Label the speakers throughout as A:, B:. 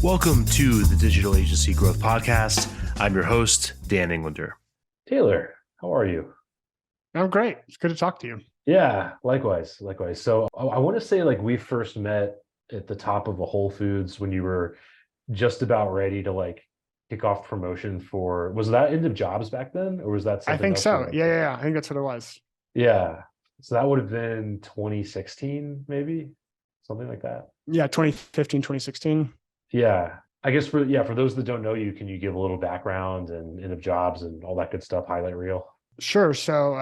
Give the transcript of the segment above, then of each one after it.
A: Welcome to the Digital Agency Growth Podcast. I'm your host, Dan Englander.
B: Taylor, how are you?
C: I'm great. It's good to talk to you.
B: Yeah, likewise. So I want to say we first met at the top of a Whole Foods when you were just about ready to kick off promotion for, was that End of Jobs back then? Or was that
C: I
B: something
C: think
B: else?
C: so. Yeah. I think that's what it was.
B: Yeah. So that would have been 2016, maybe something like that.
C: Yeah, 2015, 2016.
B: Yeah. I guess for those that don't know you, can you give a little background and End of Jobs and all that good stuff, highlight reel?
C: Sure. So,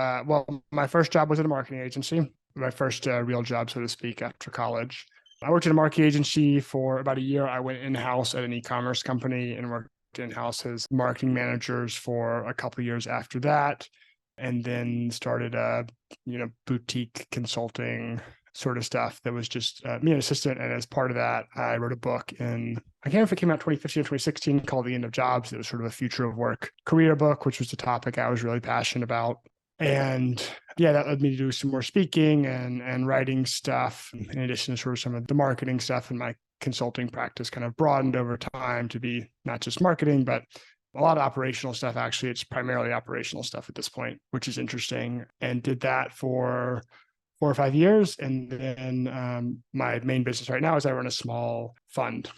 C: my first job was at a marketing agency, my first real job, so to speak, after college. I worked at a marketing agency for about a year. I went in-house at an e-commerce company and worked in-house as marketing managers for a couple of years after that, and then started a boutique consulting sort of stuff that was just me and an assistant. And as part of that, I wrote a book I can't remember if it came out 2015 or 2016 called The End of Jobs. It was sort of a future of work career book, which was the topic I was really passionate about. And yeah, that led me to do some more speaking and writing stuff, in addition to sort of some of the marketing stuff. And my consulting practice kind of broadened over time to be not just marketing, but a lot of operational stuff. Actually, it's primarily operational stuff at this point, which is interesting. And did that for 4 or 5 years. And then my main business right now is I run a small fund,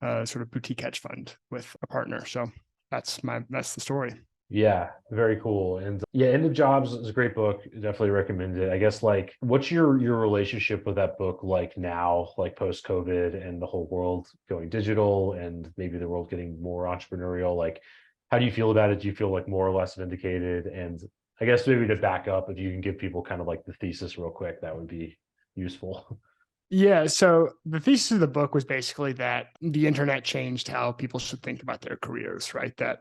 C: sort of boutique hedge fund with a partner. So that's the story.
B: Yeah, very cool. And yeah, End of Jobs is a great book. Definitely recommend it. I guess what's your relationship with that book like now, like post-COVID and the whole world going digital and maybe the world getting more entrepreneurial? How do you feel about it? Do you feel more or less vindicated? And I guess maybe to back up, if you can give people kind of the thesis real quick, that would be useful.
C: Yeah. So the thesis of the book was basically that the internet changed how people should think about their careers, right? That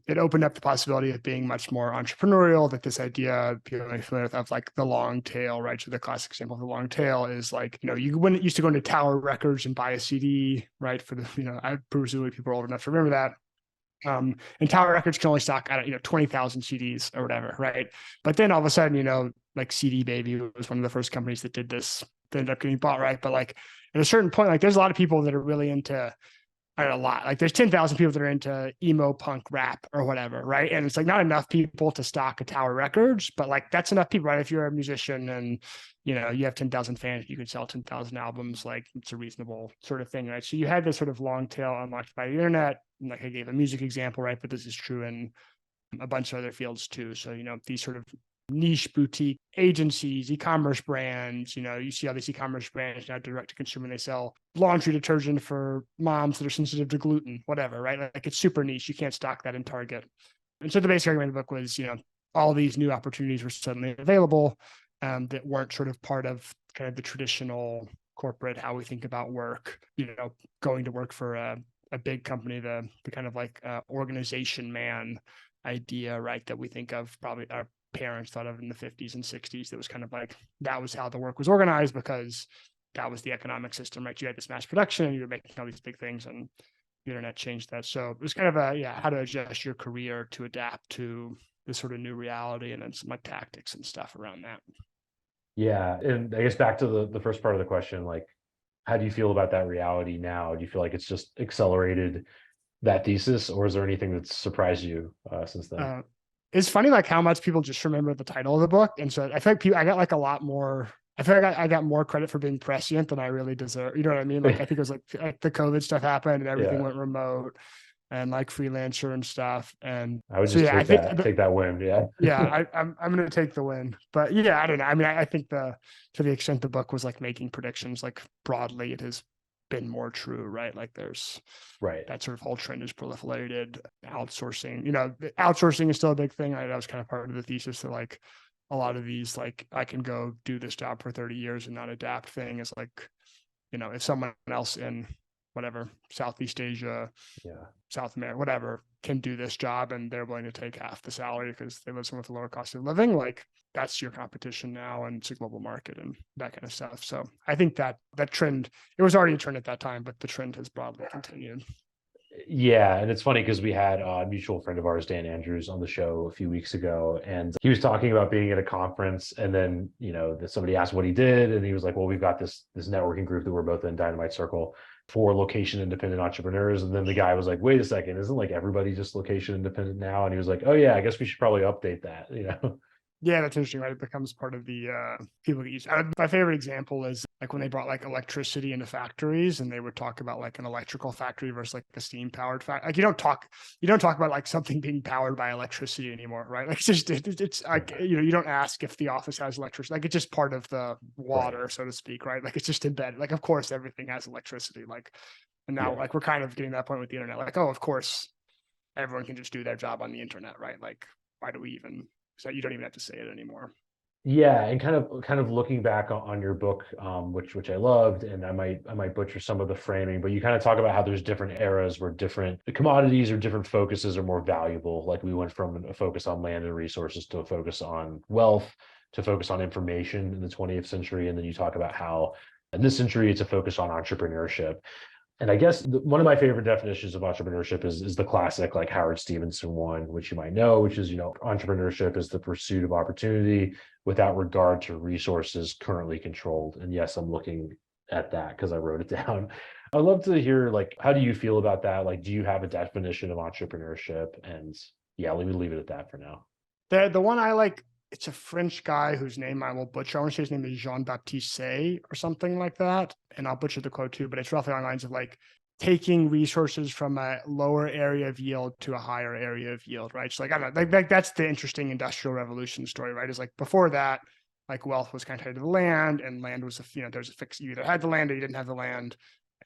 C: it opened up the possibility of being much more entrepreneurial, that this idea people are familiar with of the long tail, right? So the classic example of the long tail is you wouldn't used to go into Tower Records and buy a CD, right? For the, I presumably people are old enough to remember that. And Tower Records can only stock, 20,000 CDs or whatever, right? But then all of a sudden, CD Baby was one of the first companies that did this, that ended up getting bought, right? But at a certain point, there's a lot of people that are really into, there's 10,000 people that are into emo punk rap or whatever, right? And it's not enough people to stock a Tower Records, but that's enough people, right? If you're a musician and you have 10,000 fans, you could sell 10,000 albums, it's a reasonable sort of thing, right? So you had this sort of long tail unlocked by the internet. And I gave a music example, right? But this is true in a bunch of other fields too. So, these sort of niche boutique agencies, e-commerce brands, you see all these e-commerce brands now direct to consumer, they sell laundry detergent for moms that are sensitive to gluten, whatever, right? It's super niche. You can't stock that in Target. And so the basic argument of the book was, all these new opportunities were suddenly available that weren't sort of part of kind of the traditional corporate, how we think about work, going to work for a big company, the kind of organization man idea, right? That we think of, probably our parents thought of in the 50s and 60s. That was kind of that was how the work was organized because that was the economic system, right? You had this mass production and you were making all these big things, and the internet changed that. So it was kind of how to adjust your career to adapt to this sort of new reality, and then some tactics and stuff around that.
B: Yeah. And I guess back to the first part of the question, how do you feel about that reality now? Do you feel like it's just accelerated that thesis, or is there anything that's surprised you since then?
C: It's funny, how much people just remember the title of the book. And so I feel like I got a lot more, I feel like I got more credit for being prescient than I really deserve. You know what I mean? I think it was the COVID stuff happened and everything went remote and freelancer and stuff. And
B: I would just take that win. Yeah.
C: Yeah. I'm going to take the win, but yeah, I don't know. I mean, I think to the extent the book was making predictions, broadly, it has been more true, right? There's
B: right,
C: that sort of whole trend is proliferated. Outsourcing, outsourcing is still a big thing. That was kind of part of the thesis that a lot of these, I can go do this job for 30 years and not adapt thing is if someone else in whatever, Southeast Asia, South America, whatever, can do this job and they're willing to take half the salary because they live somewhere with a lower cost of living, that's your competition now, and it's a global market and that kind of stuff. So I think that trend, it was already a trend at that time, but the trend has broadly continued.
B: Yeah, and it's funny because we had a mutual friend of ours, Dan Andrews, on the show a few weeks ago, and he was talking about being at a conference, and then somebody asked what he did, and he was like, "Well, we've got this networking group that we're both in, Dynamite Circle, for location independent entrepreneurs." And then the guy was like, "Wait a second, isn't like everybody just location independent now?" And he was like, "Oh yeah, I guess we should probably update that."
C: Yeah, that's interesting, right? It becomes part of the people get used. My favorite example is like when they brought like electricity into factories, and they would talk about like an electrical factory versus like a steam powered factory. Like you don't talk about like something being powered by electricity anymore, right? Like it's like you don't ask if the office has electricity. Like it's just part of the water,
B: Right.
C: so to speak, right? Like it's just embedded. Like of course everything has electricity. Like and now
B: Yeah.
C: like we're kind of getting to that point with the internet. Like oh, of course everyone can just do their job on the internet, right? Like why do we even? So you don't even have to say it anymore.
B: Yeah, and kind of looking back on your book, which I loved, and I might butcher some of the framing, but you kind of talk about how there's different eras where different commodities or different focuses are more valuable. Like we went from a focus on land and resources to a focus on wealth, to focus on information in the 20th century, and then you talk about how in this century it's a focus on entrepreneurship. And I guess one of my favorite definitions of entrepreneurship is the classic, like Howard Stevenson one, which you might know, which is, entrepreneurship is the pursuit of opportunity without regard to resources currently controlled. And yes, I'm looking at that because I wrote it down. I'd love to hear, like, how do you feel about that? Like, do you have a definition of entrepreneurship? And yeah, let me leave it at that for now.
C: The one I like, it's a French guy whose name I will butcher. I want to say his name is Jean-Baptiste Say or something like that. And I'll butcher the quote too, but it's roughly on lines of like taking resources from a lower area of yield to a higher area of yield, right? So like, I don't know, like that's the interesting industrial revolution story, right? Is like before that, like wealth was kind of tied to the land, and land was, there's a fix. You either had the land or you didn't have the land,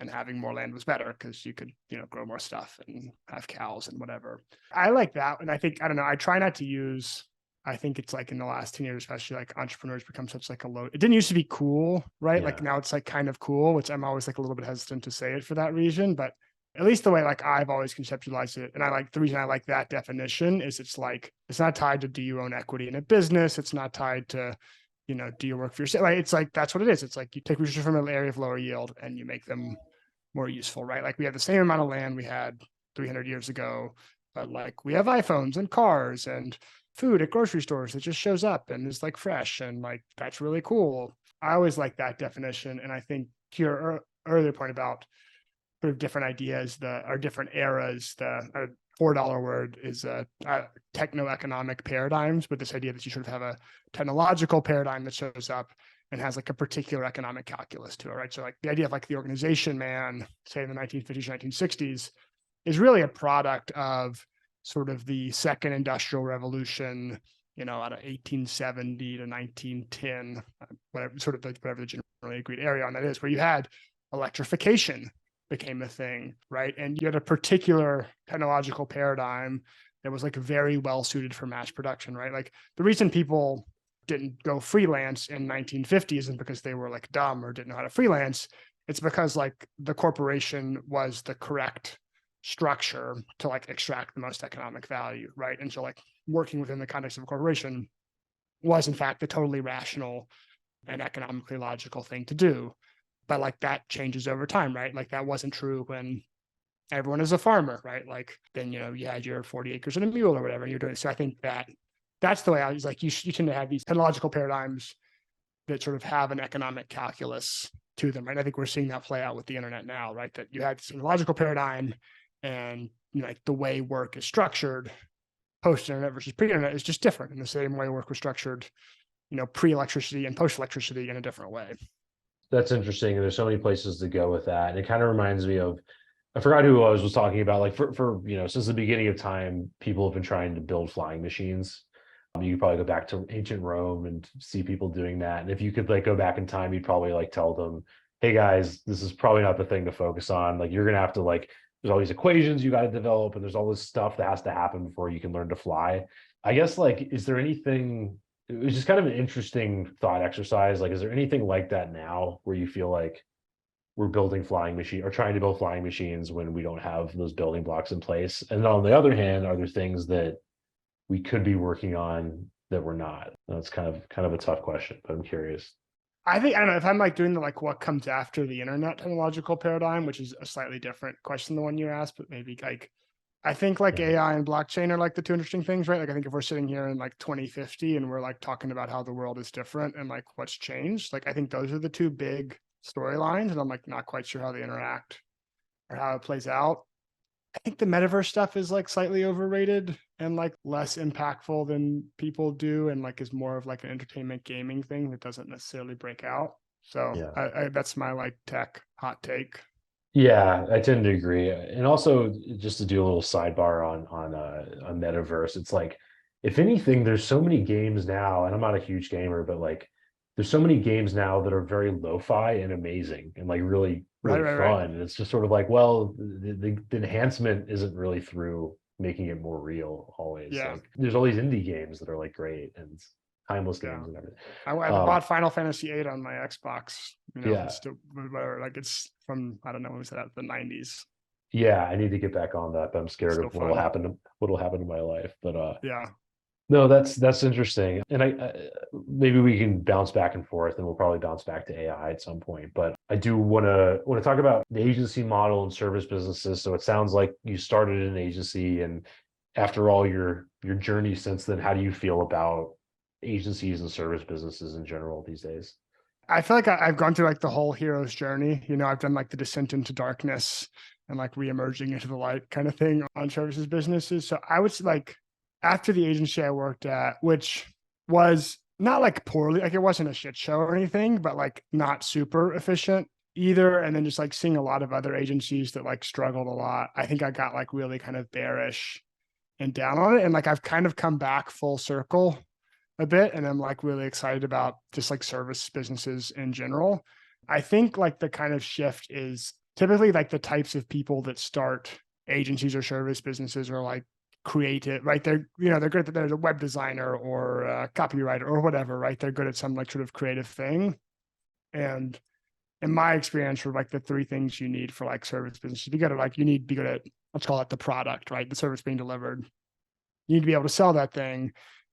C: and having more land was better because you could, grow more stuff and have cows and whatever. I like that. And I think, I don't know, I try not to use, I think it's like in the last 10 years, especially like entrepreneurs become such like a low, it didn't used to be cool, right?
B: Yeah.
C: Like now it's like kind of cool, which I'm always like a little bit hesitant to say it for that reason, but at least the way like I've always conceptualized it. And I like the reason I like that definition is it's like, it's not tied to do you own equity in a business? It's not tied to, do you work for yourself? Like, it's like, that's what it is. It's like you take resources from an area of lower yield and you make them more useful, right? Like we have the same amount of land we had 300 years ago, but like we have iPhones and cars and food at grocery stores that just shows up and is like fresh, and like that's really cool. I always like that definition. And I think to your earlier point about sort of different ideas, or different eras, the $4 word is techno-economic paradigms, but this idea that you sort of have a technological paradigm that shows up and has like a particular economic calculus to it, right? So like the idea of like the organization man, say in the 1950s, 1960s, is really a product of sort of the second industrial revolution, out of 1870 to 1910, whatever, sort of whatever the generally agreed area on that is, where you had electrification became a thing, right? And you had a particular technological paradigm that was like very well suited for mass production, right? Like the reason people didn't go freelance in 1950 isn't because they were like dumb or didn't know how to freelance. It's because like the corporation was the correct structure to like extract the most economic value, right? And so like working within the context of a corporation was in fact the totally rational and economically logical thing to do. But like that changes over time, right? Like that wasn't true when everyone is a farmer, right? Like then, you had your 40 acres and a mule or whatever, and you're doing. So I think that's the way I was like, you tend to have these technological paradigms that sort of have an economic calculus to them, right? I think we're seeing that play out with the internet now, right? That you had this technological paradigm, and like the way work is structured post-internet versus pre-internet is just different, in the same way work was structured, pre-electricity and post-electricity in a different way.
B: That's interesting. And there's so many places to go with that. And it kind of reminds me of, I forgot who I was talking about, like for since the beginning of time, people have been trying to build flying machines. You could probably go back to ancient Rome and see people doing that. And if you could like go back in time, you'd probably like tell them, hey guys, this is probably not the thing to focus on. Like you're gonna have to like, there's all these equations you got to develop, and there's all this stuff that has to happen before you can learn to fly. I guess like, is there anything, it was just kind of an interesting thought exercise. Like, is there anything like that now where you feel like we're building flying machine or trying to build flying machines when we don't have those building blocks in place? And then on the other hand, are there things that we could be working on that we're not? That's kind of a tough question, but I'm curious.
C: I think, I don't know if I'm like doing the like what comes after the internet technological paradigm, which is a slightly different question than the one you asked, but maybe like I think like
B: Yeah.
C: AI and blockchain are like the two interesting things, right? Like I think if we're sitting here in like 2050 and we're like talking about how the world is different and like what's changed, like I think those are the two big storylines, and I'm like not quite sure how they interact or how it plays out. I think the metaverse stuff is like slightly overrated and like less impactful than people do, and like is more of like an entertainment gaming thing that doesn't necessarily break out. So
B: Yeah.
C: that's my like tech hot take.
B: Yeah, I tend to agree. And also, just to do a little sidebar on metaverse, it's like, if anything, there's so many games now, and I'm not a huge gamer, but like there's so many games now that are very lo-fi and amazing and like really,
C: Right,
B: really
C: right, right.
B: fun. And it's just sort of like, well, the enhancement isn't really through making it more real always.
C: Yeah,
B: Like there's all these indie games that are like great and timeless
C: yeah.
B: games and everything.
C: I
B: Um,
C: bought Final Fantasy VIII on my Xbox. You know, it's
B: yeah.
C: still whatever. Like it's from I don't know when was that, the 90s.
B: Yeah, I need to get back on that, but I'm scared
C: Still
B: of
C: fun.
B: what'll happen to my life. But
C: Yeah.
B: no, that's interesting. And I maybe we can bounce back and forth, and we'll probably bounce back to AI at some point. But I do want to talk about the agency model and service businesses. So it sounds like you started an agency, and after all your journey since then, how do you feel about agencies and service businesses in general these days?
C: I feel like I've gone through like the whole hero's journey. You know, I've done like the descent into darkness and like reemerging into the light kind of thing on services businesses. So I would say like after the agency I worked at, which was not like poorly, like it wasn't a shit show or anything, but like not super efficient either. And then just like seeing a lot of other agencies that like struggled a lot. I think I got like really kind of bearish and down on it. And like I've kind of come back full circle a bit, and I'm like really excited about just like service businesses in general. I think like the kind of shift is typically like the types of people that start agencies or service businesses are like creative, right? They're, you know, they're good at, there's a web designer or a copywriter or whatever, right? They're good at some like sort of creative thing. And in my experience, for like the three things you need for like service businesses, you got to like, you need to be good at, let's call it the product, right? The service being delivered. You need to be able to sell that thing,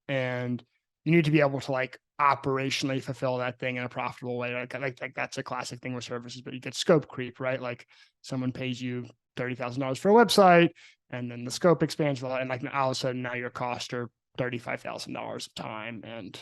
C: and you need to be able to like operationally fulfill that thing in a profitable way. Like that's a classic thing with services, but you get scope creep, right? Like someone pays you $30,000 for a website, and then the scope expands a lot, and like all of a sudden now your costs are $35,000 of time, and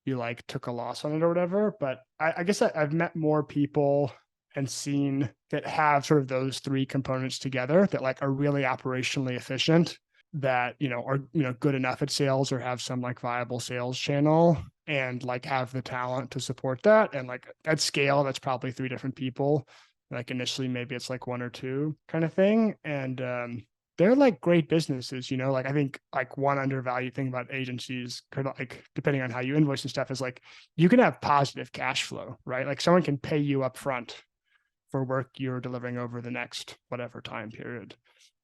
C: you like took a loss on it or whatever. But I guess I've met more people and seen that have sort of those three components together that like are really operationally efficient, that, you know, are, you know, good enough at sales or have some like viable sales channel and like have the talent to support that. And like at scale, that's probably three different people. Like initially, maybe it's like one or two kind of thing. And they're like great businesses, you know, like I think like one undervalued thing about agencies could like, depending on how you invoice and stuff, is like you can have positive cash flow, right? Like someone can pay you up front for work you're delivering over the next whatever time period,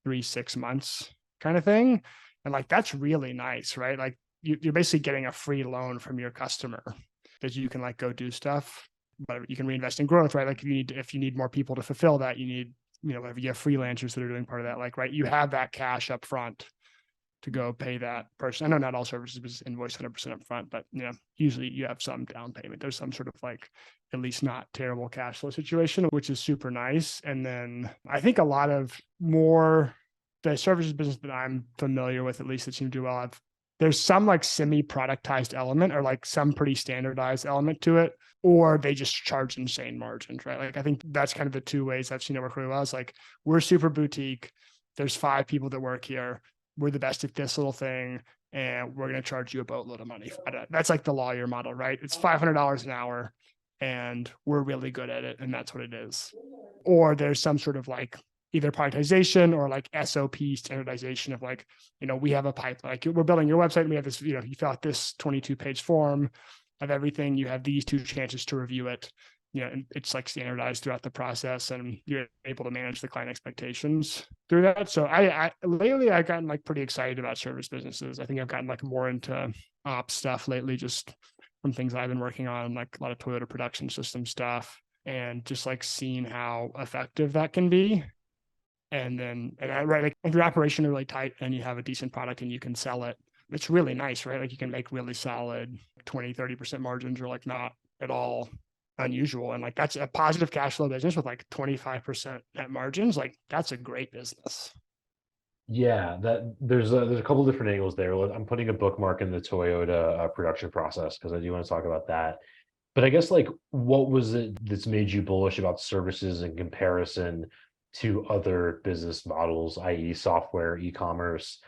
C: 3, 6 months kind of thing. And like, that's really nice, right? Like you're basically getting a free loan from your customer that you can like go do stuff, but you can reinvest in growth, right? Like if you need more people to fulfill that, you need, you know, whatever, you have freelancers that are doing part of that, like, right, you have that cash up front to go pay that person. I know not all services invoice 100% up front, but you know, usually you have some down payment. There's some sort of like at least not terrible cash flow situation, which is super nice. And then I think a lot of more the services business that I'm familiar with, at least that seem to do well, there's some like semi-productized element or like some pretty standardized element to it, or they just charge insane margins, right? Like I think that's kind of the two ways I've seen it work really well. It's like we're super boutique. There's 5 people that work here. We're the best at this little thing, and we're going to charge you a boatload of money. That's like the lawyer model, right? It's $500 an hour, and we're really good at it, and that's what it is. Or there's some sort of like either productization or like SOP standardization of like, you know, we have a pipeline, like we're building your website and we have this, you know, you fill out this 22-page form of everything. You have these 2 chances to review it. You know, and it's like standardized throughout the process, and you're able to manage the client expectations through that. So I lately I've gotten like pretty excited about service businesses. I think I've gotten like more into ops stuff lately, just from things I've been working on, like a lot of Toyota production system stuff, and just like seeing how effective that can be. And then, right, like if your operation is really tight and you have a decent product and you can sell it, it's really nice, right? Like you can make really solid 20, 30% margins, or like not at all unusual. And like, that's a positive cash flow business with like 25% net margins. Like, that's a great business.
B: Yeah, that there's a couple different angles there. I'm putting a bookmark in the Toyota production process because I do want to talk about that. But I guess like what was it that's made you bullish about services in comparison to other business models, i.e. software, e-commerce,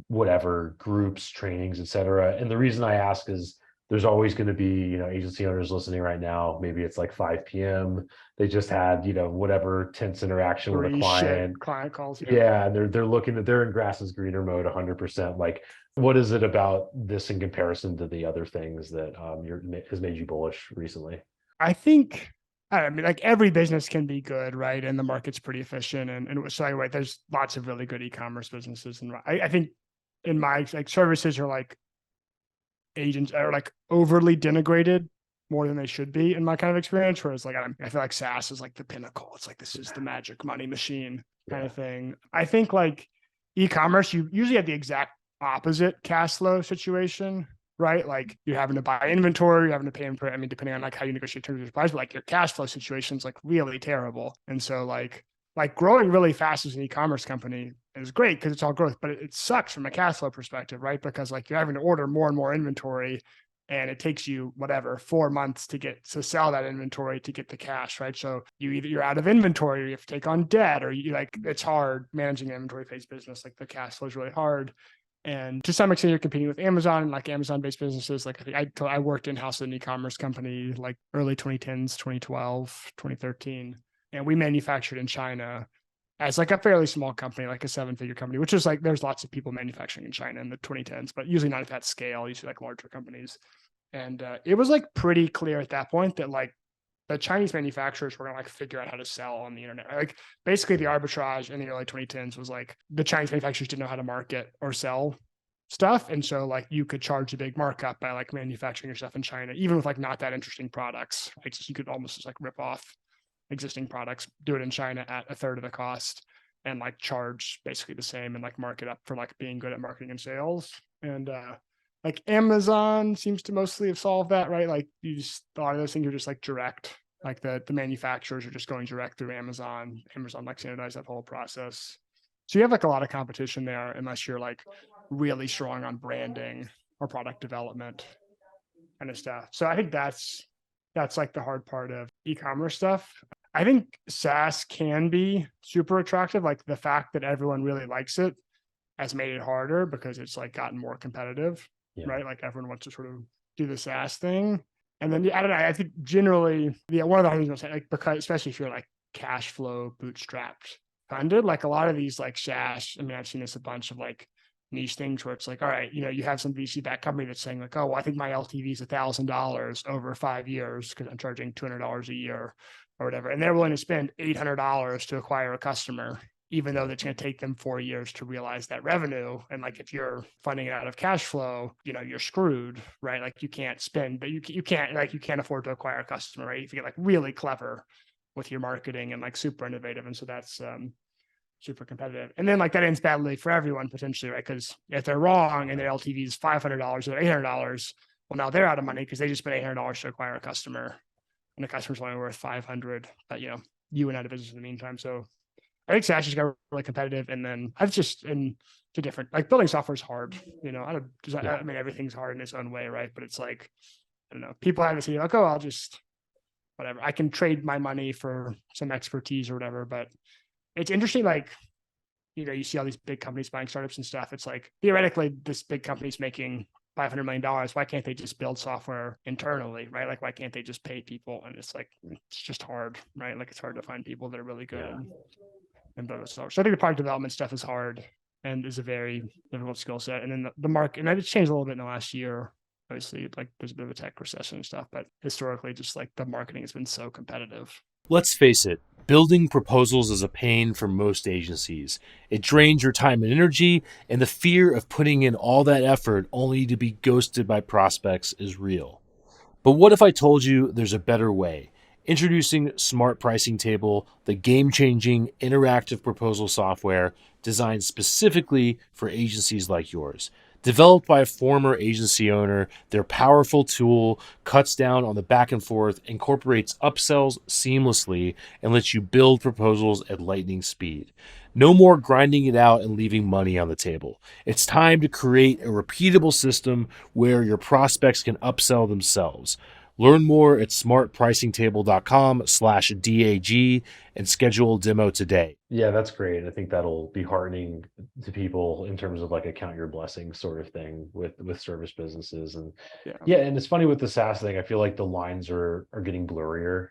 B: whatever, groups, trainings, et cetera? And the reason I ask is there's always going to be, agency owners listening right now. Maybe it's like 5 p.m. They just had, whatever tense interaction with a
C: Three shit
B: client.
C: client calls.
B: Yeah, they're looking at they're in grass is greener mode 100%. Like, what is it about this in comparison to the other things that has made you bullish recently?
C: I think, I mean, like every business can be good, right? And the market's pretty efficient. And so anyway, there's lots of really good e-commerce businesses. And I think in my like services are like agents are like overly denigrated more than they should be in my kind of experience. Whereas like I feel like SaaS is like the pinnacle. It's like this is the magic money machine kind of thing. I think like e-commerce, you usually have the exact opposite cash flow situation, right? Like you're having to buy inventory, you're having to pay for it. I mean, depending on like how you negotiate terms of supplies, but like your cash flow situation is like really terrible. And so like growing really fast as an e-commerce company is great because it's all growth, but it sucks from a cash flow perspective, right? Because like you're having to order more and more inventory and it takes you 4 months to sell that inventory to get the cash, right? So you're out of inventory, or you have to take on debt, or you like, it's hard managing an inventory phase business. Like the cash flow is really hard. And to some extent, you're competing with Amazon and like Amazon-based businesses. Like I worked in-house at an e-commerce company like early 2010s, 2012, 2013, and we manufactured in China as like a fairly small company, like a 7-figure company, which is like there's lots of people manufacturing in China in the 2010s, but usually not at that scale. Usually like larger companies, and it was like pretty clear at that point that like the Chinese manufacturers were gonna like figure out how to sell on the internet. Like basically the arbitrage in the early 2010s was like the Chinese manufacturers didn't know how to market or sell stuff. And so like you could charge a big markup by like manufacturing your stuff in China, even with like not that interesting products. Right? So you could almost just like rip off existing products, do it in China at a third of the cost and like charge basically the same and like mark it up for like being good at marketing and sales. And like Amazon seems to mostly have solved that, right? Like a lot of those things are just like direct. Like the manufacturers are just going direct through Amazon. Amazon like standardized that whole process. So you have like a lot of competition there unless you're like really strong on branding or product development kind of stuff. So I think that's like the hard part of e-commerce stuff. I think SaaS can be super attractive. Like the fact that everyone really likes it has made it harder because it's like gotten more competitive, right? Like everyone wants to sort of do the SaaS thing. And then I don't know, I think generally, one of the things I'll say, like, because especially if you're like cash flow bootstrapped funded, like a lot of these like SaaS, I mean, I've seen this a bunch of like niche things where it's like, all right, you have some VC backed company that's saying like, oh, well, I think my LTV is $1,000 over 5 years because I'm charging $200 a year or whatever. And they're willing to spend $800 to acquire a customer, even though it's going to take them 4 years to realize that revenue. And like, if you're funding it out of cash flow, you're screwed, right? Like you can't spend, but you can't afford to acquire a customer, right? If you get like really clever with your marketing and like super innovative. And so that's super competitive. And then like that ends badly for everyone potentially, right? Because if they're wrong and their LTV is $500 or $800, well, now they're out of money because they just spent $800 to acquire a customer and the customer's only worth 500, but you went out of business in the meantime. So I think SaaS just got really competitive. And then I've just to different, like building software is hard, I mean, everything's hard in its own way, right? But it's like, I don't know, people have this idea like, oh, I'll just, whatever, I can trade my money for some expertise or whatever. But it's interesting, like, you see all these big companies buying startups and stuff. It's like, theoretically, this big company's making $500 million. Why can't they just build software internally, right? Like, why can't they just pay people? And it's like, it's just hard, right? Like, it's hard to find people that are really good and build software. So I think the product development stuff is hard and is a very difficult skill set. And then the market, and it's changed a little bit in the last year. Obviously, like there's a bit of a tech recession and stuff, but historically, just like the marketing has been so competitive.
A: Let's face it, building proposals is a pain for most agencies. It drains your time and energy, and the fear of putting in all that effort only to be ghosted by prospects is real. But what if I told you there's a better way? Introducing Smart Pricing Table, the game-changing interactive proposal software designed specifically for agencies like yours. Developed by a former agency owner, their powerful tool cuts down on the back and forth, incorporates upsells seamlessly, and lets you build proposals at lightning speed. No more grinding it out and leaving money on the table. It's time to create a repeatable system where your prospects can upsell themselves. Learn more at smartpricingtable.com/DAG and schedule a demo today.
B: Yeah, that's great. I think that'll be heartening to people in terms of like a count your blessings sort of thing with service businesses. And
C: Yeah.
B: yeah, and it's funny with the SaaS thing, I feel like the lines are getting blurrier,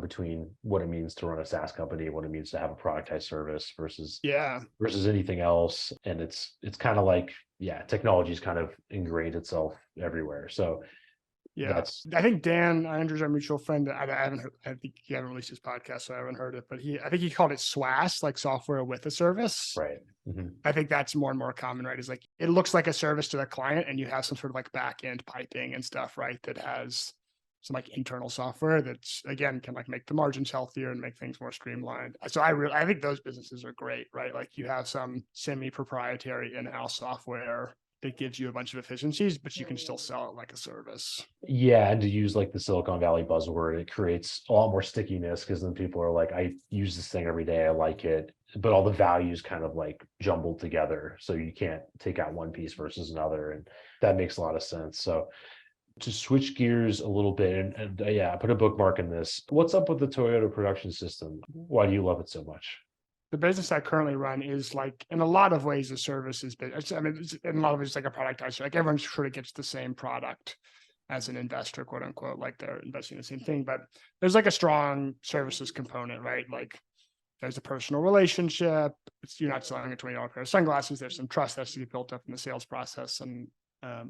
B: between what it means to run a SaaS company, what it means to have a productized service versus
C: Yeah.
B: anything else. And it's kind of like, yeah, technology's kind of ingrained itself everywhere. So
C: Yeah.
B: that's
C: I think Dan Andrews, our mutual friend, I haven't heard, I think he haven't released his podcast, so I haven't heard it, but I think he called it SWAS, like software with a service.
B: right. Mhm.
C: I think that's more and more common, right? Is like, it looks like a service to the client and you have some sort of like back end piping and stuff, right? That has some like internal software that's, again, can like make the margins healthier and make things more streamlined. So I think those businesses are great, right? Like you have some semi-proprietary in-house software that gives you a bunch of efficiencies, but you can still sell it like a service.
B: Yeah, and to use like the Silicon Valley buzzword, it creates a lot more stickiness because then people are like, I use this thing every day, I like it, but all the values kind of like jumbled together. So you can't take out one piece versus another. And that makes a lot of sense. So to switch gears a little bit, and yeah, I put a bookmark in this. What's up with the Toyota production system? Why do you love it so much?
C: The business I currently run is like, in a lot of ways, a services business. I mean, in a lot of ways, like a productized, like everyone sort of gets the same product as an investor, quote unquote, like they're investing in the same thing, but there's like a strong services component, right? Like there's a personal relationship. You're not selling a $20 pair of sunglasses. There's some trust that's to be built up in the sales process and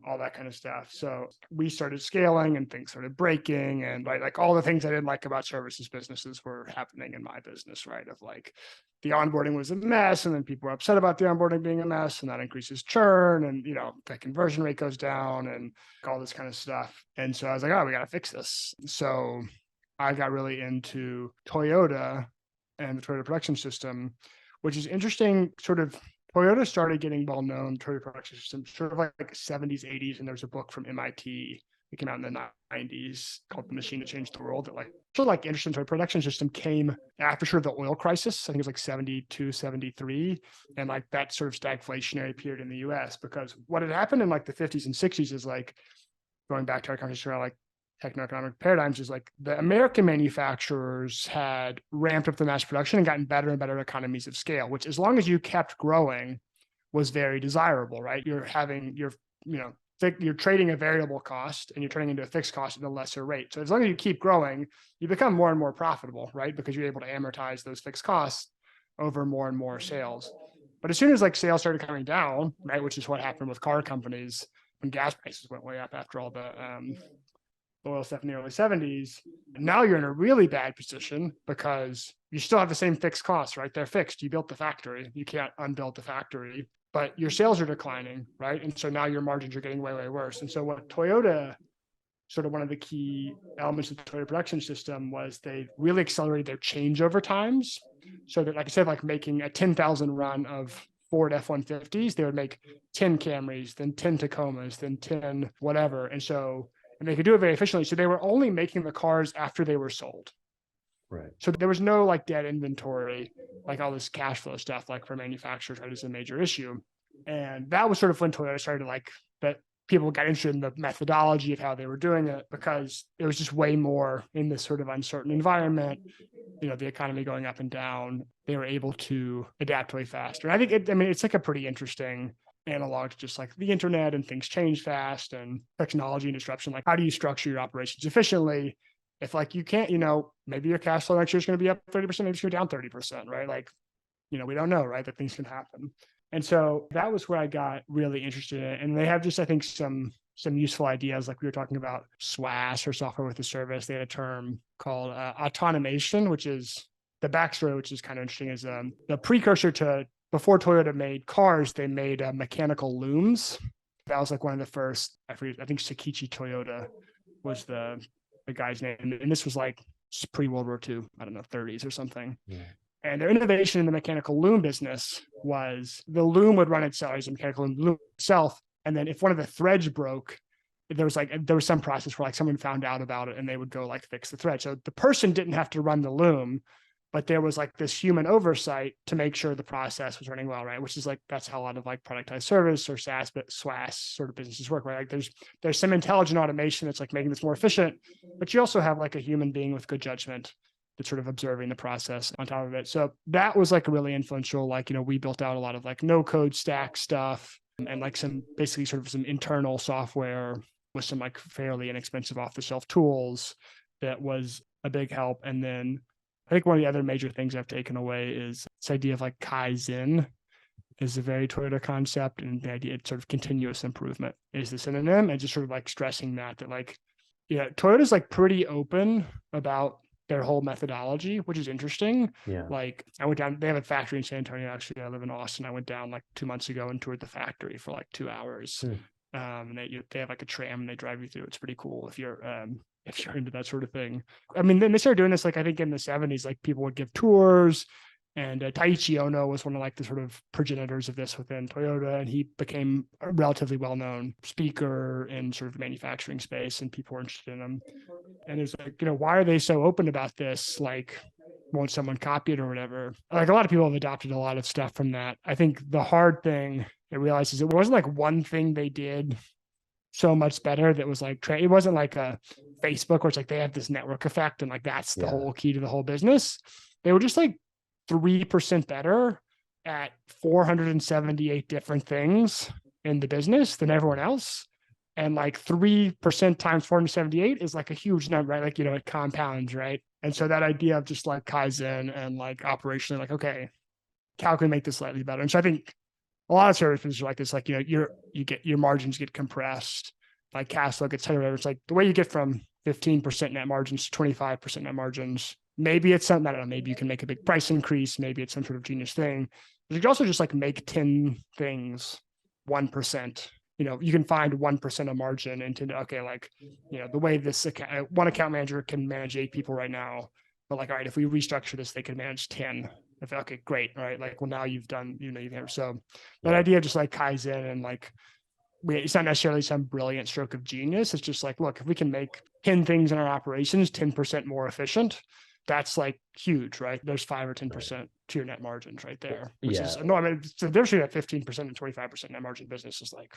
C: all that kind of stuff. So we started scaling and things started breaking, and like all the things I didn't like about services businesses were happening in my business, right? Of like the onboarding was a mess, and then people were upset about the onboarding being a mess, and that increases churn, and the conversion rate goes down, and all this kind of stuff. And so I was like, oh, we got to fix this. So I got really into Toyota and the Toyota production system, which is interesting. Sort of Toyota started getting well known, Toyota production system, sort of like 70s, 80s. And there's a book from MIT that came out in the 90s called The Machine That Changed the World. That interesting Toyota production system came after sort of the oil crisis. I think it was like 72, 73. And like that sort of stagflationary period in the US, because what had happened in like the 50s and 60s is like, going back to our conversation around like techno-economic paradigms, is like the American manufacturers had ramped up the mass production and gotten better and better economies of scale, which as long as you kept growing was very desirable, right? You're trading a variable cost and you're turning into a fixed cost at a lesser rate. So as long as you keep growing, you become more and more profitable, right? Because you're able to amortize those fixed costs over more and more sales. But as soon as like sales started coming down, right, which is what happened with car companies when gas prices went way up after all the oil stuff in the early 70s. Now you're in a really bad position because you still have the same fixed costs, right? They're fixed. You built the factory. You can't unbuild the factory, but your sales are declining, right? And so now your margins are getting way, way worse. And so what Toyota, sort of one of the key elements of the Toyota production system, was they really accelerated their changeover times. So that, like I said, like making a 10,000 run of Ford F-150s, they would make 10 Camrys, then 10 Tacomas, then 10 whatever. And they could do it very efficiently. So they were only making the cars after they were sold.
B: Right.
C: So there was no like dead inventory, like all this cash flow stuff, like for manufacturers, right, is a major issue. And that was sort of when Toyota started that people got interested in the methodology of how they were doing it, because it was just way more in this sort of uncertain environment, the economy going up and down. They were able to adapt way faster. And I think it's like a pretty interesting analog to just like the internet, and things change fast, and technology and disruption. Like, how do you structure your operations efficiently if like you can't, maybe your cash flow next year is going to be up 30%, maybe it's going to be down 30%, right? Like, we don't know, right? That things can happen. And so that was where I got really interested in it. And they have just, I think, some useful ideas. Like we were talking about SWAS, or software with a service. They had a term called automation, which is the backstory, which is kind of interesting, is the precursor to, before Toyota made cars, they made mechanical looms. That was like one of the first, I think Sakichi Toyota was the guy's name. And this was like pre-World War II, I don't know, 30s or something. Yeah. And their innovation in the mechanical loom business was the loom would run itself, as a mechanical loom itself, And then if one of the threads broke, there was some process where like someone found out about it and they would go like fix the thread. So the person didn't have to run the loom, but there was like this human oversight to make sure the process was running well, right? Which is like, that's how a lot of like productized service or SaaS, but SaaS sort of businesses work, right? Like there's some intelligent automation that's like making this more efficient, but you also have like a human being with good judgment that's sort of observing the process on top of it. So that was like really influential. Like, we built out a lot of like no code stack stuff and like some basically sort of some internal software with some like fairly inexpensive off the shelf tools that was a big help. And then I think one of the other major things I've taken away is this idea of like Kaizen is a very Toyota concept, and the idea it's sort of continuous improvement is the synonym, and just sort of like stressing that like, Toyota's like pretty open about their whole methodology, which is interesting.
B: Yeah.
C: Like I went down, they have a factory in San Antonio. Actually, I live in Austin. I went down like 2 months ago and toured the factory for like 2 hours. And they have like a tram and they drive you through. It's pretty cool if you're into that sort of thing. I mean, then they started doing this, like, I think in the 70s, like people would give tours, and Taiichi Ono was one of like the sort of progenitors of this within Toyota. And he became a relatively well-known speaker in sort of the manufacturing space, and people were interested in him. And it's like, why are they so open about this? Like, won't someone copy it or whatever? Like a lot of people have adopted a lot of stuff from that. I think the hard thing I realized is it wasn't like one thing they did so much better that was like, it wasn't like a Facebook where it's like they have this network effect and like that's the whole key to the whole business. They were just like 3% better at 478 different things in the business than everyone else. And like 3% times 478 is like a huge number, right? Like, it compounds, right? And so that idea of just like Kaizen and like operationally, like, okay, how can we make this slightly better? And so I think a lot of services are like this, like, your margins get compressed, like cash flow gets tighter. It's like the way you get from 15% net margins to 25% net margins. Maybe it's something, I don't know, maybe you can make a big price increase. Maybe it's some sort of genius thing. But you can also just like make 10 things 1%. You can find 1% of margin into, okay, like, the way this one account manager can manage 8 people right now, but like, all right, if we restructure this, they can manage 10. Okay, great. All right. Like, well, now you've done, so that idea of just like Kaizen and like, it's not necessarily some brilliant stroke of genius. It's just like, look, if we can make 10 things in our operations 10% more efficient, that's like huge, right? There's 5 or 10% to your net margins right there, which is no, I mean, the difference between that 15% and 25% net margin business is like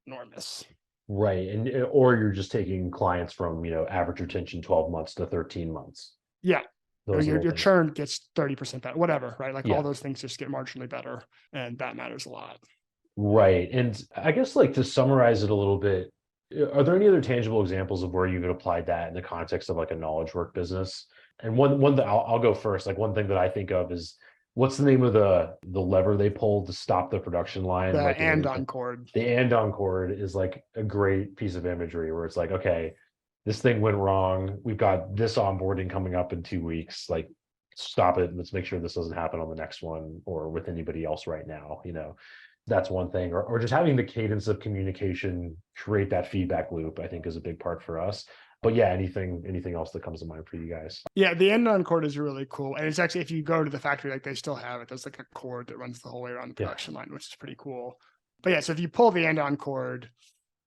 C: enormous.
B: Right. Or you're just taking clients from, average retention 12 months to 13 months.
C: Yeah.
B: Those
C: your churn gets 30% better, whatever, right? Like all those things just get marginally better, and that matters a lot.
B: Right. And I guess like to summarize it a little bit, are there any other tangible examples of where you've applied that in the context of like a knowledge work business? And one that I'll go first, like one thing that I think of is, what's the name of the lever they pulled to stop the production line?
C: The
B: like
C: andon cord.
B: The andon cord is like a great piece of imagery where it's like, okay, this thing went wrong. We've got this onboarding coming up in 2 weeks. Like, stop it. Let's make sure this doesn't happen on the next one or with anybody else right now. That's one thing. Or just having the cadence of communication create that feedback loop, I think, is a big part for us. But yeah, anything else that comes to mind for you guys?
C: Yeah, the andon cord is really cool. And it's actually, if you go to the factory, like they still have it. There's like a cord that runs the whole way around the production line, which is pretty cool. But yeah, so if you pull the andon cord,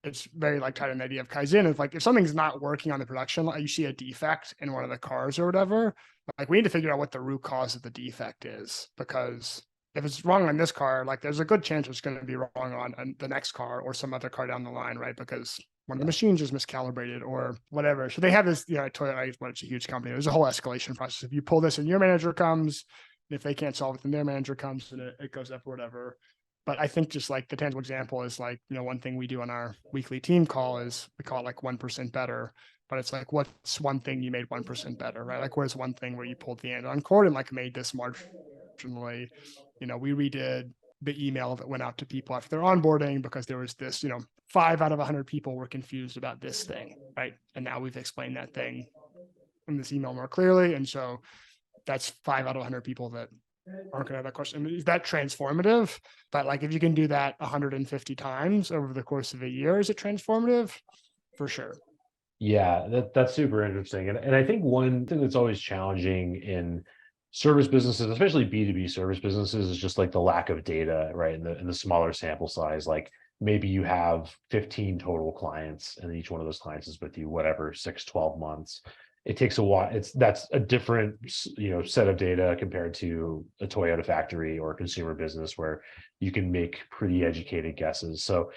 C: it's very like tied in the idea of Kaizen. If like, if something's not working on the production line, you see a defect in one of the cars or whatever, like we need to figure out what the root cause of the defect is, because if it's wrong on this car, like there's a good chance it's going to be wrong on the next car or some other car down the line, right? Because one of the machines is miscalibrated or whatever. So they have this, Toyota, well, it's a huge company. There's a whole escalation process. If you pull this and your manager comes, if they can't solve it, then their manager comes and it goes up or whatever. But I think just like the tangible example is like, one thing we do on our weekly team call is we call it like 1% better. But it's like, what's one thing you made 1% better, right? Like, where's one thing where you pulled the andon cord and like made this marginally, we redid the email that went out to people after their onboarding because there was this, 5 out of 100 people were confused about this thing, right? And now we've explained that thing in this email more clearly. And so that's 5 out of 100 people that aren't going to have that question. I mean, is that transformative? But like, if you can do that 150 times over the course of a year, is it transformative? For sure.
B: Yeah, that's super interesting. And I think one thing that's always challenging in service businesses, especially B2B service businesses, is just like the lack of data, right? And the smaller sample size. Like, maybe you have 15 total clients and each one of those clients is with you, whatever, 6, 12 months. It takes a while. That's a different, set of data compared to a Toyota factory or a consumer business where you can make pretty educated guesses. So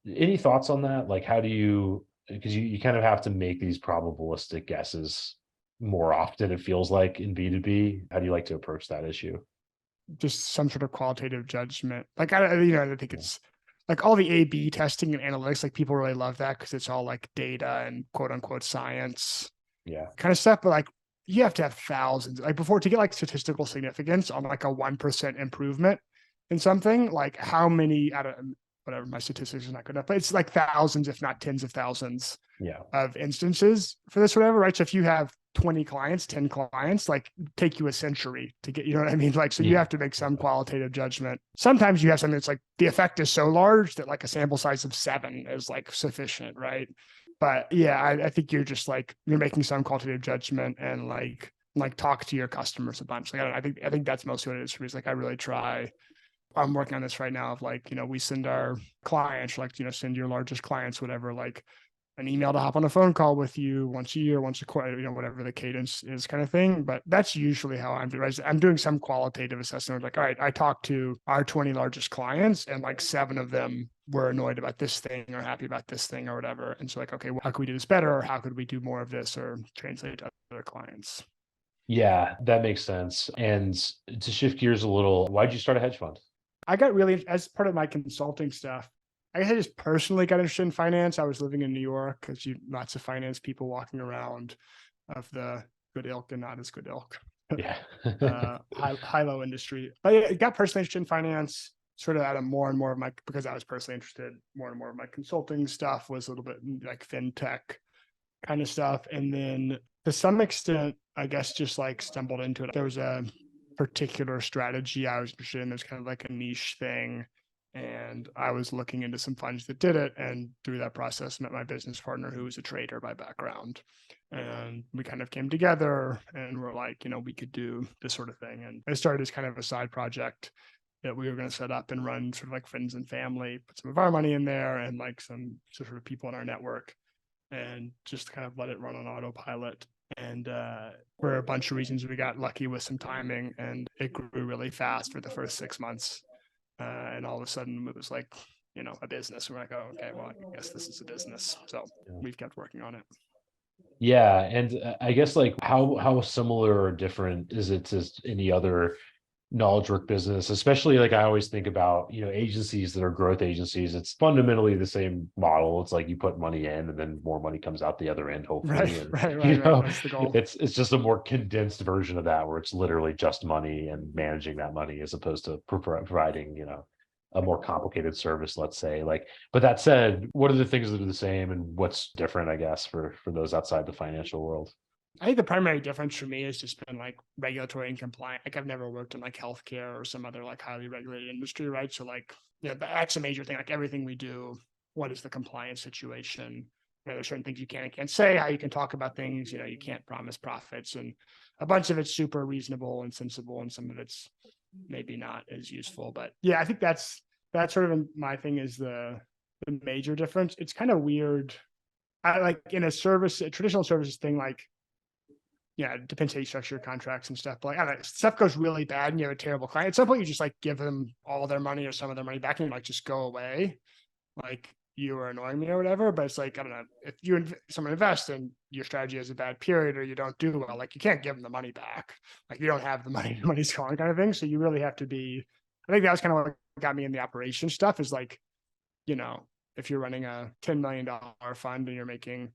B: any thoughts on that? Like, how do you, because you kind of have to make these probabilistic guesses more often, it feels like in B2B. How do you like to approach that issue?
C: Just some sort of qualitative judgment. Like, I think it's like all the A/B testing and analytics, like people really love that because it's all like data and quote unquote science
B: Yeah.
C: kind of stuff. But like, you have to have thousands, like before to get like statistical significance on like a 1% improvement in something, like how many out of whatever, my statistics is not good enough, but it's like thousands, if not tens of thousands
B: Yeah.
C: of instances for this, or whatever, right? So if you have 20 clients, 10 clients, like take you a century to get, you know what I mean? Like, so you
B: Yeah.
C: have to make some qualitative judgment. Sometimes you have something that's like the effect is so large that like a sample size of 7 is like sufficient, right? But yeah, I think you're just like, you're making some qualitative judgment and like talk to your customers a bunch. Like, I think that's mostly what it is for me. Is like, I really try. I'm working on this right now of like, we send our clients, like, send your largest clients, whatever, like an email to hop on a phone call with you once a year, once a quarter, whatever the cadence is kind of thing. But that's usually how I'm doing. Right? I'm doing some qualitative assessment. Like, all right, I talked to our 20 largest clients and like 7 of them were annoyed about this thing or happy about this thing or whatever. And so like, okay, well, how could we do this better? Or how could we do more of this or translate to other clients?
B: Yeah, that makes sense. And to shift gears a little, why'd you start a hedge fund?
C: I got really, as part of my consulting stuff, I guess I just personally got interested in finance. I was living in New York because you lots of finance people walking around of the good ilk and not as good ilk,
B: Yeah.
C: high-low industry. But yeah, it got personally interested in finance, sort of out of more and more of my, because I was personally interested, more and more of my consulting stuff was a little bit like fintech kind of stuff. And then to some extent, I guess just like stumbled into it. There was a particular strategy I was interested in. There's kind of like a niche thing. And I was looking into some funds that did it. And through that process, met my business partner who was a trader by background. And we kind of came together and we're like, we could do this sort of thing. And it started as kind of a side project that we were going to set up and run sort of like friends and family, put some of our money in there and like some sort of people in our network and just kind of let it run on autopilot. And for a bunch of reasons, we got lucky with some timing and it grew really fast for the first 6 months. And all of a sudden it was like, a business. We're like, oh, okay, well, I guess this is a business. So we've kept working on it.
B: Yeah, and I guess like how similar or different is it to any other knowledge work business? Especially like I always think about, agencies that are growth agencies. It's fundamentally the same model. It's like you put money in and then more money comes out the other end, hopefully.
C: Right,
B: And
C: right. That's the goal.
B: it's just a more condensed version of that where it's literally just money and managing that money as opposed to providing, a more complicated service, let's say. Like, but that said, what are the things that are the same and what's different, I guess, for those outside the financial world?
C: I think the primary difference for me has just been like regulatory and compliant. Like I've never worked in like healthcare or some other like highly regulated industry, right? So like, that's a major thing. Like everything we do, what is the compliance situation? There's certain things you can and can't say, how you can talk about things, you can't promise profits. And a bunch of it's super reasonable and sensible, and some of it's maybe not as useful. But yeah, I think that's sort of my thing is the major difference. It's kind of weird. I like in a traditional services thing, like, yeah, it depends how you structure your contracts and stuff. But like, I don't know, stuff goes really bad and you have a terrible client. At some point, you just like give them all their money or some of their money back and like just go away. Like you are annoying me or whatever. But it's like, I don't know, if someone invests and your strategy has a bad period or you don't do well, like you can't give them the money back. Like you don't have the money, the money's gone kind of thing. So you really have to be, I think that was kind of what got me in the operation stuff is like, if you're running a $10 million fund and you're making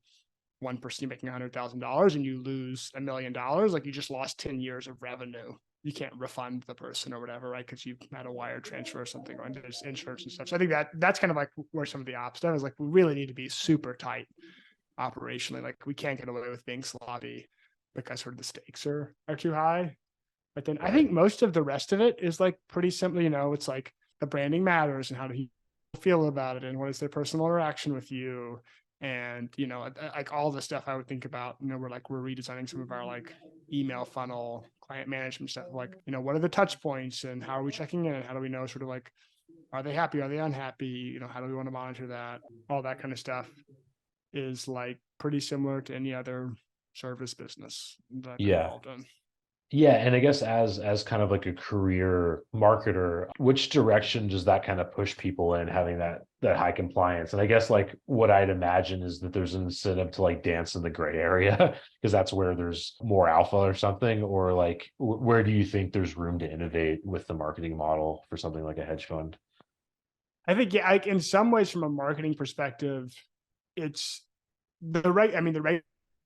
C: 1%, you're making $100,000 and you lose $1 million, like you just lost 10 years of revenue. You can't refund the person or whatever, right? Because you had a wire transfer or something, or there's insurance and stuff. So I think that's kind of like where some of the ops stuff is like, we really need to be super tight operationally. Like we can't get away with being sloppy because sort of the stakes are too high. But then I think most of the rest of it is like pretty simple, it's like the branding matters and how do you feel about it and what is their personal interaction with you. And, like all the stuff I would think about, we're redesigning some of our like email funnel, client management stuff. Like, what are the touch points and how are we checking in? And how do we know sort of like are they happy? Are they unhappy? How do we want to monitor that? All that kind of stuff is like pretty similar to any other service business that I've been
B: Yeah.
C: involved in.
B: Yeah, and I guess as kind of like a career marketer, which direction does that kind of push people in, having that high compliance? And I guess like what I'd imagine is that there's an incentive to like dance in the gray area because that's where there's more alpha or something, or like where do you think there's room to innovate with the marketing model for something like a hedge fund?
C: I think, yeah, like in some ways from a marketing perspective, it's the right, I mean, the right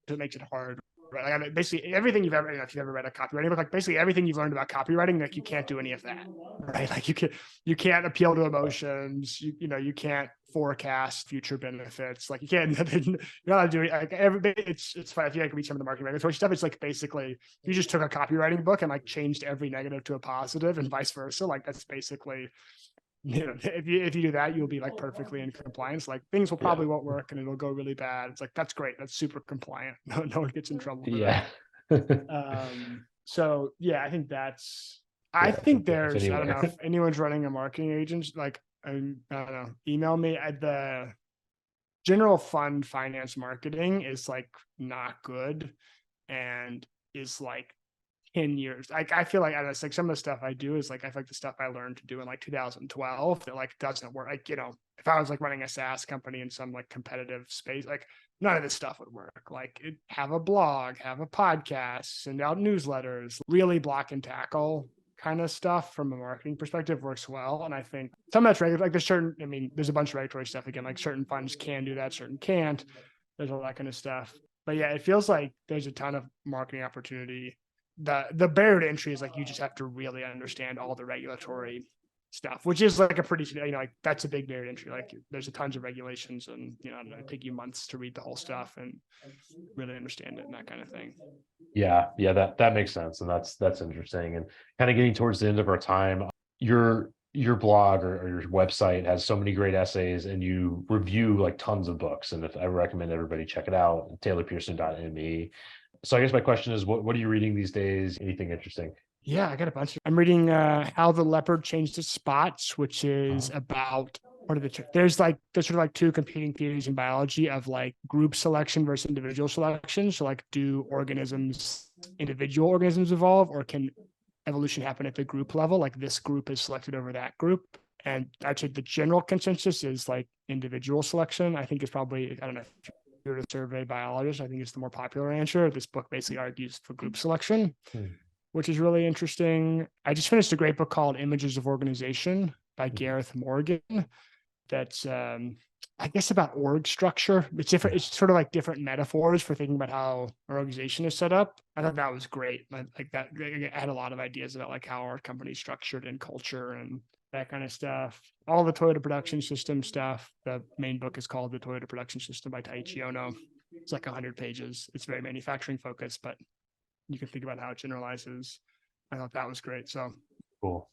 C: that makes it hard. Right. Like, I mean, basically everything you've ever, if you've ever read a copywriting book, like basically everything you've learned about copywriting, like you can't do any of that. Right. Like you can't appeal to emotions. You can't forecast future benefits. Like you can't, you're not doing like it's fine if you like read some of the marketing regulatory stuff. It's like basically you just took a copywriting book and like changed every negative to a positive and vice versa. Like that's basically, if you do that, you'll be like perfectly in compliance. Like things will probably won't work and it'll go really bad. It's like, that's great. That's super compliant. No one gets in trouble for
B: Yeah.
C: that. So yeah, I
B: Yeah,
C: think
B: if
C: I don't know
B: anywhere.
C: if anyone's running a marketing agent, like, I don't know, email me at the general fund finance marketing is like not good and is like 10 years. Like I feel like, I don't know, it's like some of the stuff I do is like I feel like the stuff I learned to do in like 2012 that like doesn't work. Like, if I was like running a SaaS company in some like competitive space, like none of this stuff would work. Like have a blog, have a podcast, send out newsletters, really block and tackle kind of stuff from a marketing perspective works well. And I think some of that's regular, like there's a bunch of regulatory stuff again, like certain funds can do that, certain can't. There's all that kind of stuff. But yeah, it feels like there's a ton of marketing opportunity. The barrier to entry is like you just have to really understand all the regulatory stuff, which is like a pretty, like that's a big barrier to entry. Like there's a tons of regulations and, I don't know, it'd take you months to read the whole stuff and really understand it and that kind of thing.
B: Yeah, that makes sense, and that's interesting. And kind of getting towards the end of our time, your blog or your website has so many great essays, and you review like tons of books. And if I recommend everybody check it out, taylorpearson.me. So I guess my question is, what are you reading these days? Anything interesting?
C: Yeah, I got a bunch. I'm reading How the Leopard Changed Its Spots, which is about there's sort of like two competing theories in biology of like group selection versus individual selection. So like individual organisms evolve, or can evolution happen at the group level? Like this group is selected over that group. And I'd say the general consensus is like individual selection. I think it's probably, I don't know, if you were to survey biologists, I think it's the more popular answer. This book basically argues for group selection, which is really interesting. I just finished a great book called Images of Organization by Gareth Morgan. That's, I guess, about org structure. It's different. It's sort of like different metaphors for thinking about how our organization is set up. I thought that was great. Like that, I had a lot of ideas about like how our company's structured and culture and that kind of stuff. All the Toyota Production System stuff. The main book is called The Toyota Production System by Taiichi Ono. It's like 100 pages. It's very manufacturing focused, but you can think about how it generalizes. I thought that was great. So
B: Cool.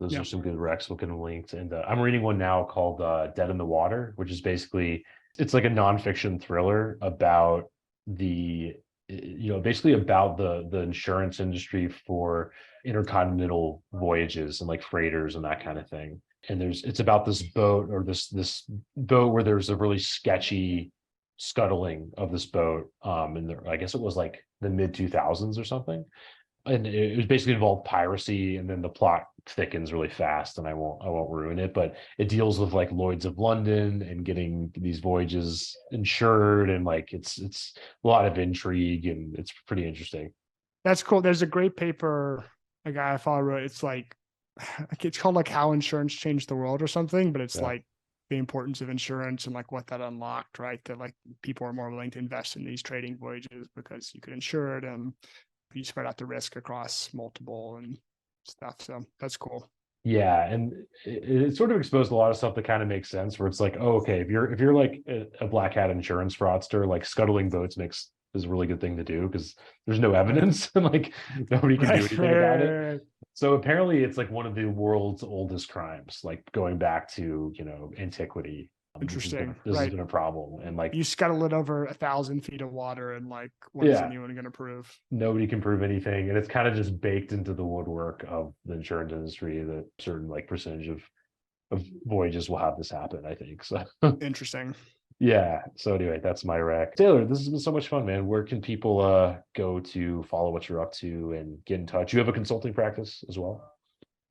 B: Those are some good recs. We'll get them linked. And I'm reading one now called Dead in the Water, which is basically, it's like a nonfiction thriller about basically about the insurance industry for intercontinental voyages and like freighters and that kind of thing. And it's about this boat, or this boat where there's a really sketchy scuttling of this boat. And I guess it was like the mid 2000s or something. And it was basically involved piracy, and then the plot thickens really fast, and I won't ruin it, but it deals with like Lloyd's of London and getting these voyages insured, and like it's a lot of intrigue, and it's pretty interesting.
C: That's cool. There's a great paper a guy I follow wrote. It's like it's called like How Insurance Changed the World or something, but it's like the importance of insurance and like what that unlocked, right? That like people are more willing to invest in these trading voyages because you could insure it and you spread out the risk across multiple and stuff. So that's cool.
B: Yeah, and it sort of exposed a lot of stuff that kind of makes sense. Where it's like, oh, okay, if you're like a black hat insurance fraudster, like scuttling boats is a really good thing to do because there's no evidence and like nobody can do anything about it. So apparently, it's like one of the world's oldest crimes, like going back to antiquity.
C: Interesting.
B: This has been a problem, and like
C: you scuttle it over 1,000 feet of water, and like, what is anyone going to prove?
B: Nobody can prove anything, and it's kind of just baked into the woodwork of the insurance industry that certain like percentage of voyages will have this happen, I think. So
C: Interesting.
B: yeah. So anyway, that's my rec. Taylor, this has been so much fun, man. Where can people go to follow what you're up to and get in touch? You have a consulting practice as well,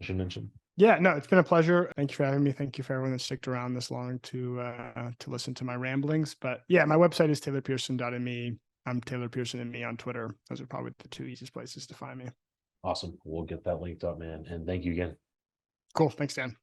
B: I should mention.
C: Yeah, no, it's been a pleasure. Thank you for having me. Thank you for everyone that stuck around this long to listen to my ramblings. But yeah, my website is taylorpearson.me. I'm Taylor Pearson me on Twitter. Those are probably the two easiest places to find me.
B: Awesome. We'll get that linked up, man. And thank you again.
C: Cool. Thanks, Dan.